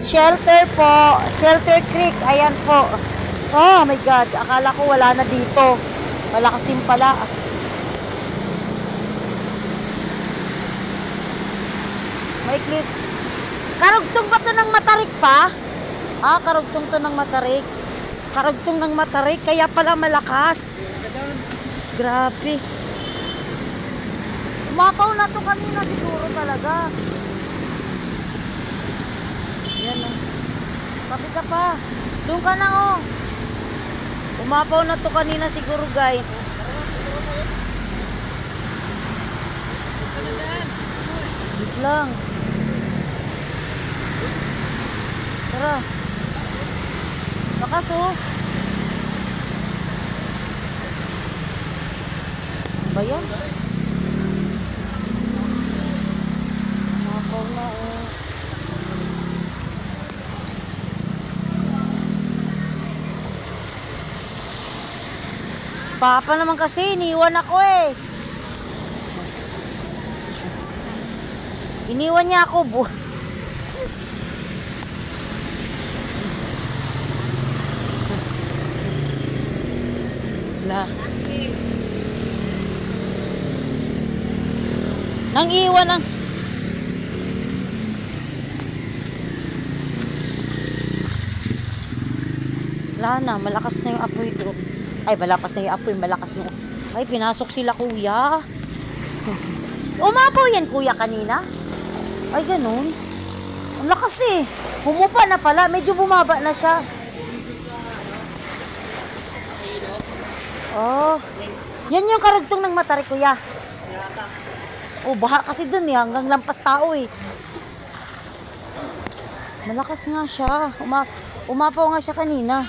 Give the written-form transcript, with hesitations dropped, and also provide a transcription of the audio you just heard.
Shelter po. Shelter Creek. Ayan po. Oh my God. Akala ko wala na dito. Malakas din pala. May clip. Karugtong ba ito ng Matarik pa? Ah, karugtong to ng Matarik. Karugtong ng Matarik. Kaya pala malakas. Grabe. Umapaw na to kanina siguro talaga. Yan o. Kapi ka pa. Doon ka na o. Umapaw na to kanina siguro guys. Wait lang. Tara. Lakas o. Ba yan? Umapaw na o. Papa naman kasi, iniwan ako eh. Iniwan niya ako. Nang iwan ang... Wala na, malakas na yung apoy doon. Ay, malakas na yung apoy, malakas yung... Ay, pinasok sila kuya. Umapaw yan kuya kanina? Ay, ganun. Ang lakas eh. Humupa na pala, medyo bumaba na siya. Oh. Yan yung karugtong ng Matarik kuya. Oh, baha kasi dun eh, hanggang lampas tao eh. Malakas nga siya. Umapaw nga siya kanina.